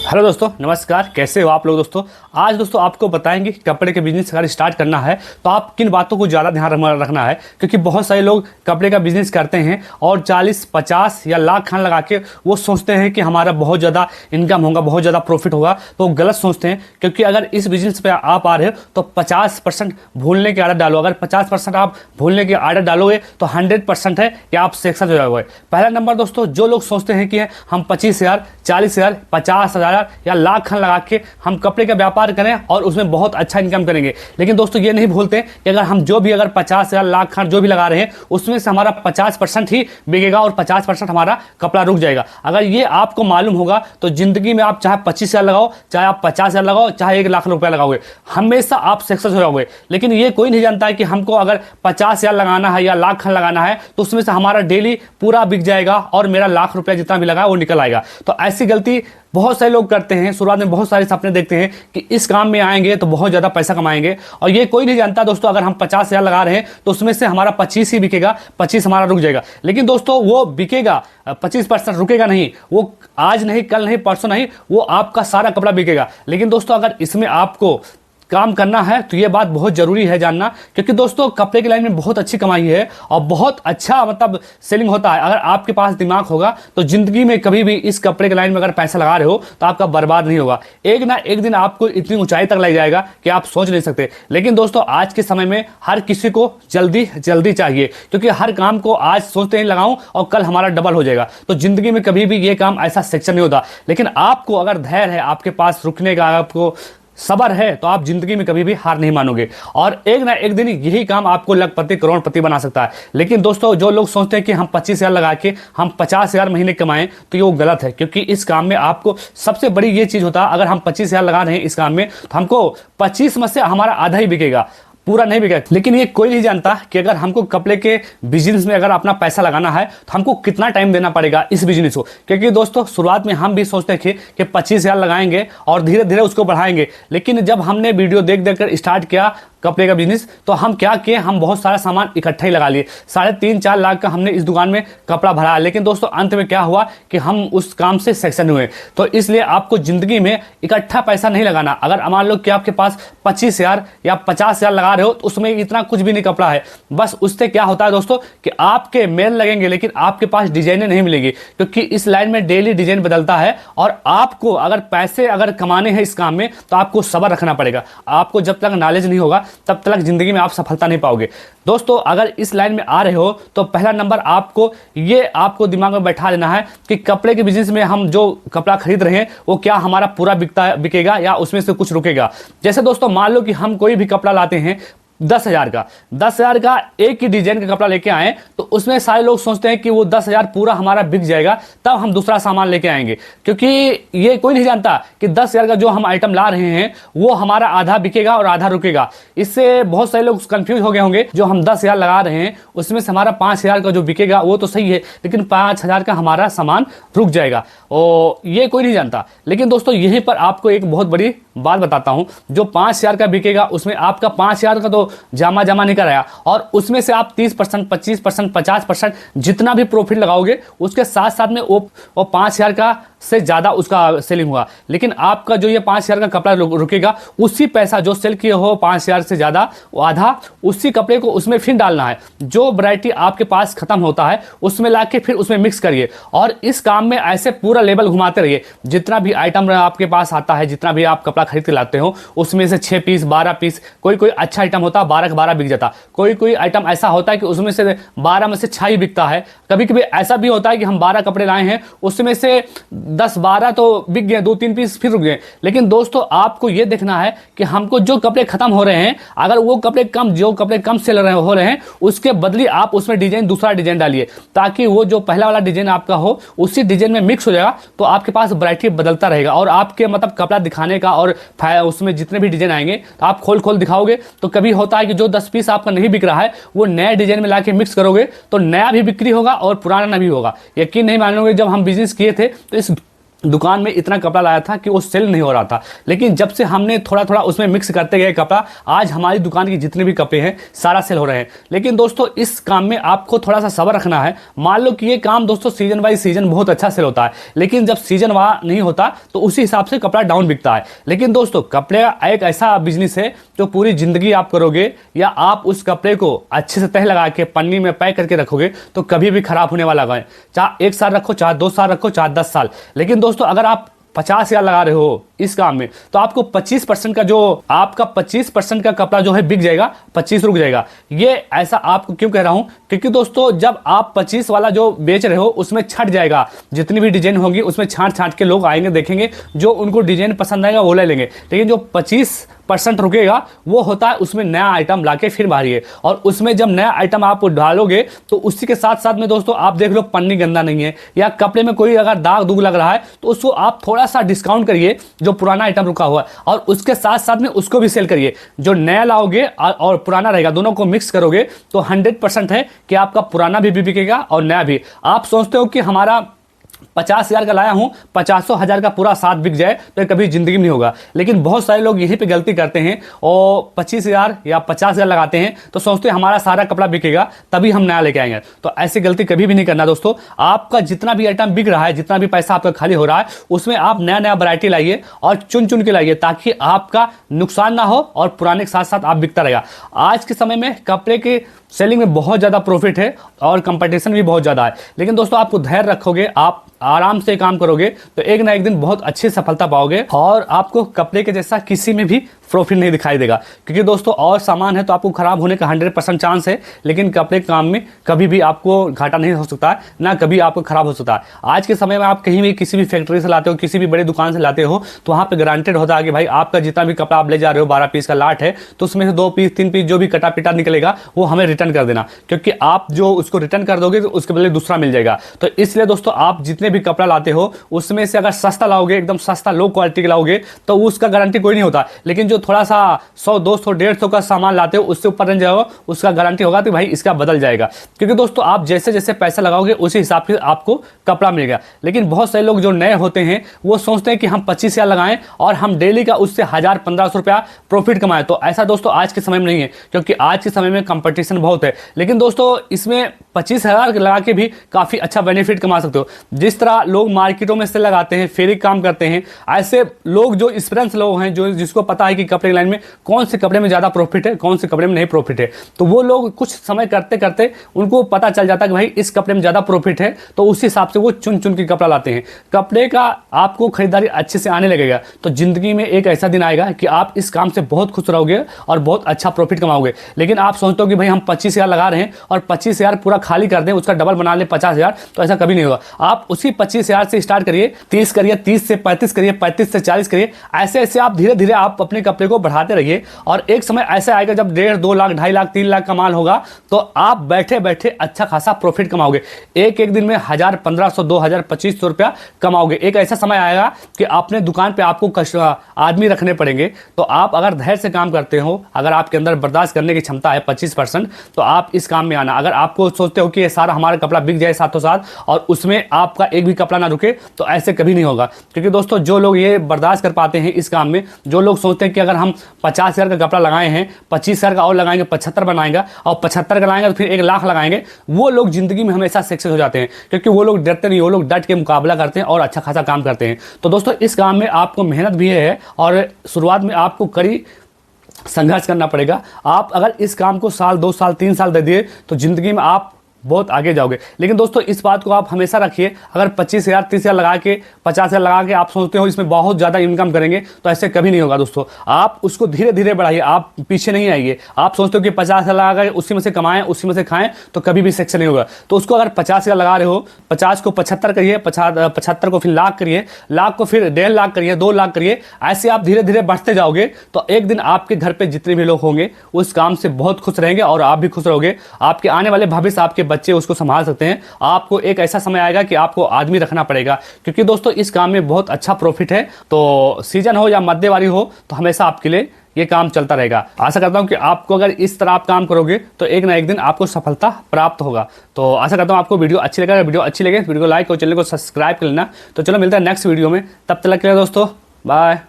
Hello दोस्तों, नमस्कार। कैसे हो आप लोग दोस्तों। आज दोस्तों आपको बताएंगे कि कपड़े के बिजनेस अगर स्टार्ट करना है तो आप किन बातों को ज़्यादा ध्यान रखना है, क्योंकि बहुत सारे लोग कपड़े का बिजनेस करते हैं और 40-50 या लाख खान लगा के वो सोचते हैं कि हमारा बहुत ज़्यादा इनकम होगा, बहुत ज़्यादा प्रॉफिट होगा। तो गलत सोचते हैं, क्योंकि अगर इस बिजनेस पे आप आ रहे हो तो 50% भूलने की आदत डालो। अगर 50% आप भूलने की आदत डालोगे तो 100% है कि आप सक्सेस हो जाओगे। पहला नंबर दोस्तों, जो लोग सोचते हैं कि हम 25,000, 40,000, 50,000 या लाख खन लगा के हम कपड़े का व्यापार करें और उसमें बहुत अच्छा इनकम करेंगे, लेकिन दोस्तों ये नहीं भूलते कि अगर हम अगर 50,000, लाख खन जो भी लगा रहे हैं उसमें से हमारा 50% ही बिकेगा और 50% हमारा कपड़ा रुक जाएगा। अगर ये आपको मालूम होगा तो जिंदगी में आप चाहे 25,000 लगाओ, चाहे आप 50,000 लगाओ, चाहे 1 लाख रुपया लगाओगे, हमेशा आप सक्सेस हो जाओगे। लेकिन ये कोई नहीं जानता है कि हमको अगर 50,000 लगाना है या लाख खन लगाना है तो उसमें से हमारा डेली पूरा बिक जाएगा और मेरा लाख रुपया जितना भी लगा वो निकल आएगा। तो ऐसी गलती बहुत सारे लोग करते हैं। शुरुआत में बहुत सारे सपने देखते हैं कि इस काम में आएंगे तो बहुत ज़्यादा पैसा कमाएंगे, और ये कोई नहीं जानता दोस्तों अगर हम 50,000 लगा रहे हैं तो उसमें से हमारा 25 ही बिकेगा, 25 हमारा रुक जाएगा। लेकिन दोस्तों वो बिकेगा, 25% रुकेगा नहीं। वो आज नहीं, कल नहीं, परसों नहीं, वो आपका सारा कपड़ा बिकेगा। लेकिन दोस्तों अगर इसमें आपको काम करना है तो ये बात बहुत ज़रूरी है जानना, क्योंकि दोस्तों कपड़े की लाइन में बहुत अच्छी कमाई है और बहुत अच्छा सेलिंग होता है। अगर आपके पास दिमाग होगा तो ज़िंदगी में कभी भी इस कपड़े की लाइन में अगर पैसा लगा रहे हो तो आपका बर्बाद नहीं होगा। एक ना एक दिन आपको इतनी ऊंचाई तक ले जाएगा कि आप सोच नहीं सकते। लेकिन दोस्तों आज के समय में हर किसी को जल्दी जल्दी चाहिए, क्योंकि हर काम को आज सोचते हैं लगाऊं और कल हमारा डबल हो जाएगा। तो ज़िंदगी में कभी भी ये काम ऐसा सेक्शन नहीं होता। लेकिन आपको अगर धैर्य है, आपके पास रुकने का, आपको सबर है, तो आप जिंदगी में कभी भी हार नहीं मानोगे और एक ना एक दिन यही काम आपको लखपति करोड़पति बना सकता है। लेकिन दोस्तों जो लोग सोचते हैं कि हम 25,000 लगा के हम 50,000 महीने कमाएं तो ये वो गलत है, क्योंकि इस काम में आपको सबसे बड़ी ये चीज होता है, अगर हम 25,000 लगा रहे हैं इस काम में तो हमको 25 में से हमारा आधा ही बिकेगा, पूरा नहीं बिका। लेकिन ये कोई नहीं जानता कि अगर हमको कपड़े के बिजनेस में अगर अपना पैसा लगाना है तो हमको कितना टाइम देना पड़ेगा इस बिजनेस को। क्योंकि दोस्तों शुरुआत में हम भी सोचते थे कि 25,000 लगाएंगे और धीरे धीरे उसको बढ़ाएंगे, लेकिन जब हमने वीडियो देख देख कर स्टार्ट किया कपड़े का बिजनेस तो हम क्या किए, हम बहुत सारा सामान इकट्ठा ही लगा लिए। 3.5-4 लाख का हमने इस दुकान में कपड़ा भरा। लेकिन दोस्तों अंत में क्या हुआ कि हम उस काम से सक्सेस हुए। तो इसलिए आपको जिंदगी में इकट्ठा पैसा नहीं लगाना। अगर मान लो कि आपके पास 25,000 या 50,000 लगा रहे हो तो उसमें इतना कुछ भी नहीं कपड़ा है। बस उससे क्या होता है दोस्तों कि आपके मेल लगेंगे लेकिन आपके पास डिजाइनें नहीं मिलेंगी, क्योंकि इस लाइन में डेली डिजाइन बदलता है। और आपको अगर पैसे अगर कमाने हैं इस काम में तो आपको सब्र रखना पड़ेगा। आपको जब तक नॉलेज नहीं होगा तब तक जिंदगी में आप सफलता नहीं पाओगे। दोस्तों अगर इस लाइन में आ रहे हो तो पहला नंबर आपको दिमाग में बैठा लेना है कि कपड़े के बिजनेस में हम जो कपड़ा खरीद रहे हैं वो क्या हमारा पूरा बिकेगा या उसमें से कुछ रुकेगा। जैसे दोस्तों मान लो कि हम कोई भी कपड़ा लाते हैं 10,000 का एक ही डिजाइन का कपड़ा लेके आए तो उसमें सारे लोग सोचते हैं कि वो 10,000 पूरा हमारा बिक जाएगा, तब हम दूसरा सामान लेके आएंगे। क्योंकि ये कोई नहीं जानता कि 10,000 का जो हम आइटम ला रहे हैं वो हमारा आधा बिकेगा और आधा रुकेगा। इससे बहुत सारे लोग कंफ्यूज हो गए होंगे। जो हम 10,000 लगा रहे हैं उसमें से हमारा 5,000 का जो बिकेगा वो तो सही है, लेकिन 5,000 का हमारा सामान रुक जाएगा, और ये कोई नहीं जानता। लेकिन दोस्तों यहीं पर आपको एक बहुत बड़ी बात बताता हूं, जो 5,000 का बिकेगा उसमें आपका 5,000 का तो जमा नहीं कराया, और उसमें से आप 30%, 25%, 50% जितना भी प्रॉफिट लगाओगे उसके साथ साथ में वो 5,000 का से ज्यादा उसका सेलिंग हुआ। लेकिन आपका जो ये 5,000 का कपड़ा रुकेगा, उसी पैसा जो सेल किए हो 5,000 से ज्यादा वो आधा उसी कपड़े को उसमें फिर डालना है। जो वैरायटी आपके पास खत्म होता है उसमें लाके फिर उसमें मिक्स करिए, और इस काम में ऐसे पूरा लेवल घुमाते रहिए। जितना भी आइटम आपके पास आता है, जितना भी आप कपड़ा खरीद के लाते हो उसमें से 6 पीस, 12 पीस, कोई अच्छा आइटम होता है 12 के 12 बिक जाता। कोई आइटम ऐसा होता है कि उसमें से 12 में से 6 ही बिकता है। कभी कभी ऐसा भी होता है कि हम 12 कपड़े लाए हैं उसमें से 10-12 तो बिक गए, 2-3 पीस फिर रुक गए। लेकिन दोस्तों आपको यह देखना है कि हमको जो कपड़े खत्म हो रहे हैं, अगर वो कपड़े कम सेल हो रहे हैं उसके बदले आप उसमें दूसरा डिजाइन डालिए, ताकि वो जो पहला वाला डिजाइन आपका हो उसी डिजाइन में मिक्स हो जाएगा। तो आपके पास वैरायटी बदलता रहेगा और आपके कपड़ा दिखाने का और उसमें जितने भी डिजाइन आएंगे तो आप खोल दिखाओगे। तो कभी होता है कि जो 10 पीस आपका नहीं बिक रहा है वो नया डिजाइन में लाके मिक्स करोगे तो नया भी बिक्री होगा और पुराना भी होगा। यकीन नहीं मानोगे, जब हम बिजनेस किए थे तो इस दुकान में इतना कपड़ा लाया था कि वो सेल नहीं हो रहा था, लेकिन जब से हमने थोड़ा थोड़ा उसमें मिक्स करते गए कपड़ा, आज हमारी दुकान के जितने भी कपड़े हैं सारा सेल हो रहे हैं। लेकिन दोस्तों इस काम में आपको थोड़ा सा सब्र रखना है। मान लो कि ये काम दोस्तों सीजन बाई सीजन बहुत अच्छा सेल होता है, लेकिन जब सीजन वहाँ नहीं होता तो उसी हिसाब से कपड़ा डाउन बिकता है। लेकिन दोस्तों कपड़े एक ऐसा बिजनेस है जो पूरी जिंदगी आप करोगे, या आप उस कपड़े को अच्छे से तह लगा के पन्नी में पैक करके रखोगे तो कभी भी खराब होने वाला है। चाहे 1 साल रखो, चाहे 2 साल रखो, चाहे 10 साल। लेकिन दोस्तों अगर आप 50,000 लगा रहे हो इस काम में, तो आपको 25% का जो आपका 25% का कपड़ा जो है बिक जाएगा, 25 रुक जाएगा। ये ऐसा आपको क्यों कह रहा हूं, क्योंकि दोस्तों जब आप 25 वाला जो बेच रहे हो उसमें छट जाएगा, जितनी भी डिजाइन होगी उसमें छांट छांट के लोग आएंगे, देखेंगे, जो उनको डिजाइन पसंद आएगा वो ले लेंगे। लेकिन जो 25% रुकेगा वो होता है उसमें नया आइटम लाके फिर मारिए, और उसमें जब नया आइटम आप डालोगे तो उसी के साथ साथ में दोस्तों आप देख लो पन्नी गंदा नहीं है, या कपड़े में कोई अगर दाग दुग लग रहा है तो उसको आप थोड़ा सा डिस्काउंट करिए जो पुराना आइटम रुका हुआ है, और उसके साथ साथ में उसको भी सेल करिए। जो नया लाओगे और पुराना रहेगा, दोनों को मिक्स करोगे तो 100% है कि आपका पुराना भी बिकेगा और नया भी। आप सोचते हो कि हमारा 50,000 का लाया हूं, 50,000 का पूरा साथ बिक जाए तो कभी जिंदगी में नहीं होगा। लेकिन बहुत सारे लोग यहीं पे गलती करते हैं और 25,000 या 50,000 लगाते हैं तो सोचते हैं हमारा सारा कपड़ा बिकेगा तभी हम नया लेके आएंगे। तो ऐसी गलती कभी भी नहीं करना दोस्तों। आपका जितना भी आइटम बिक रहा है, जितना भी पैसा आपका खाली हो रहा है, उसमें आप नया नया वैरायटी लाइए और चुन चुन के लाइए, ताकि आपका नुकसान ना हो और पुराने के साथ साथ आप बिकता रहेगा। आज के समय में कपड़े के सेलिंग में बहुत ज़्यादा प्रॉफिट है और कंपटीशन भी बहुत ज़्यादा है। लेकिन दोस्तों आपको धैर्य रखोगे, आप आराम से काम करोगे तो एक ना एक दिन बहुत अच्छी सफलता पाओगे, और आपको कपड़े के जैसा किसी में भी प्रॉफिट नहीं दिखाई देगा। क्योंकि दोस्तों और सामान है तो आपको खराब होने का 100% चांस है, लेकिन कपड़े के काम में कभी भी आपको घाटा नहीं हो सकता है, ना कभी आपको खराब हो सकता है। आज के समय में आप कहीं भी किसी भी फैक्ट्री से लाते हो, किसी भी बड़ी दुकान से लाते हो, तो वहाँ पे गारंटेड होता है कि भाई आपका जितना भी कपड़ा आप ले जा रहे हो, 12 पीस का लाट है, तो उसमें से 2 पीस 3 पीस जो भी कटा पिटा निकलेगा वो हमें रिटर्न कर देना, क्योंकि आप जो उसको रिटर्न कर दोगे तो उसके बदले दूसरा मिल जाएगा। तो इसलिए दोस्तों आप जितने भी कपड़ा लाते हो उसमें से अगर सस्ता लाओगे, एकदम सस्ता लो क्वालिटी का लाओगे, तो उसका गारंटी कोई नहीं होता। लेकिन जो थोड़ा सा 100 200 150 का सामान लाते हो उससे ऊपर रह जाओ, उसका गारंटी होगा कि भाई इसका बदल जाएगा। क्योंकि दोस्तों आप जैसे जैसे पैसा लगाओगे उसी हिसाब से आपको कपड़ा मिलेगा। लेकिन बहुत सारे लोग जो नए होते हैं वो सोचते हैं कि हम 25,000 लगाएं और हम डेली का उससे 1,000-1,500 रुपया प्रॉफिट कमाएं। तो ऐसा दोस्तों आज के समय में नहीं है, क्योंकि आज के समय में कंपटीशन बहुत है। लेकिन दोस्तों इसमें 25,000 लगा के भी काफी अच्छा बेनिफिट कमा सकते हो। जिस तरह लोग मार्केटों में से लगाते हैं, फेरी काम करते हैं, ऐसे लोग जो एक्सपीरियंस लोग हैं, जो जिसको पता है कि कपड़े लाइन में कौन से कपड़े में ज्यादा प्रॉफिट है, कौन से कपड़े में नहीं प्रॉफिट है, तो वो लोग कुछ समय करते करते उनको पता चल जाता है कि भाई इस कपड़े में ज्यादा प्रॉफिट है, तो उस हिसाब से वो चुन चुन के कपड़ा लाते हैं। कपड़े का आपको खरीदारी अच्छे से आने लगेगा तो जिंदगी में एक ऐसा दिन आएगा कि आप इस काम से बहुत खुश रहोगे और बहुत अच्छा प्रॉफिट कमाओगे। लेकिन आप सोचते हो कि भाई हम 25,000 लगा रहे हैं और 25,000 पूरा खाली कर दें, उसका डबल बना ले 50,000, तो ऐसा कभी नहीं होगा। आप उसी 25,000 से स्टार्ट करिए, 30 करिए, 30 से 35 करिए, 35 से 40 करिए। ऐसे ऐसे आप धीरे धीरे आप अपने कपड़े को बढ़ाते रहिए, और एक समय ऐसा आएगा जब 1.5 2 लाख 2.5 लाख 3 लाख का माल होगा तो आप बैठे बैठे अच्छा खासा प्रॉफिट कमाओगे। एक एक दिन में 1,000 1,500 2,000 2,500 रुपया कमाओगे। एक ऐसा समय आएगा कि अपने दुकान पे आपको आदमी रखने पड़ेंगे। तो आप अगर धैर्य से काम करते हो, अगर आपके अंदर बर्दाश्त करने की क्षमता है 25%, तो आप इस काम में आना। अगर आपको सोचते हो कि ये सारा हमारा कपड़ा बिक जाए साथों साथ और उसमें आपका एक भी कपड़ा ना रुके, तो ऐसे कभी नहीं होगा। क्योंकि दोस्तों जो लोग ये बर्दाश्त कर पाते हैं इस काम में, जो लोग सोचते हैं कि अगर हम 50,000 का कपड़ा लगाए हैं, 25,000 का और लगाएंगे, 75 बनाएंगे, और 75 का लगाएंगे तो फिर 1 लाख लगाएंगे, वो लोग जिंदगी में हमेशा सक्सेस हो जाते हैं। क्योंकि वो लोग डरते नहीं, वो लोग डट के मुकाबला करते हैं और अच्छा खासा काम करते हैं। तो दोस्तों इस काम में आपको मेहनत भी है और शुरुआत में आपको कड़ी संघर्ष करना पड़ेगा। आप अगर इस काम को साल 2 साल 3 साल दे दिए तो जिंदगी में आप बहुत आगे जाओगे। लेकिन दोस्तों इस बात को आप हमेशा रखिए, अगर 25,000 30,000 लगा के 50,000 लगा के आप सोचते हो इसमें बहुत ज़्यादा इनकम करेंगे, तो ऐसे कभी नहीं होगा दोस्तों। आप उसको धीरे धीरे बढ़ाइए, आप पीछे नहीं आइए। आप सोचते हो कि 50,000 लगा के उसी में से कमाएं, उसी में से खाएं, तो कभी भी सक्सेस नहीं होगा। तो उसको अगर 50,000 लगा रहे हो, 50 को 75 करिए, 75 को फिर लाख करिए, लाख को फिर 1.5 लाख करिए, 2 लाख करिए। ऐसे आप धीरे धीरे बढ़ते जाओगे तो एक दिन आपके घर पे जितने भी लोग होंगे उस काम से बहुत खुश रहेंगे और आप भी खुश रहोगे। आपके आने वाले भविष्य, आपके बच्चे उसको संभाल सकते हैं। आपको एक ऐसा समय आएगा कि आपको आदमी रखना पड़ेगा, क्योंकि दोस्तों इस काम में बहुत अच्छा प्रॉफिट है। तो सीजन हो या मध्यवारी हो, तो हमेशा आपके लिए ये काम चलता रहेगा। आशा करता हूँ कि आपको अगर इस तरह आप काम करोगे तो एक ना एक दिन आपको सफलता प्राप्त होगा। तो आशा करता हूँ आपको वीडियो अच्छी लगे। वीडियो अच्छी लगे वीडियो को लाइक और चैनल को सब्सक्राइब कर लेना। तो चलो मिलता है नेक्स्ट वीडियो में, तब तक के लिए दोस्तों बाय।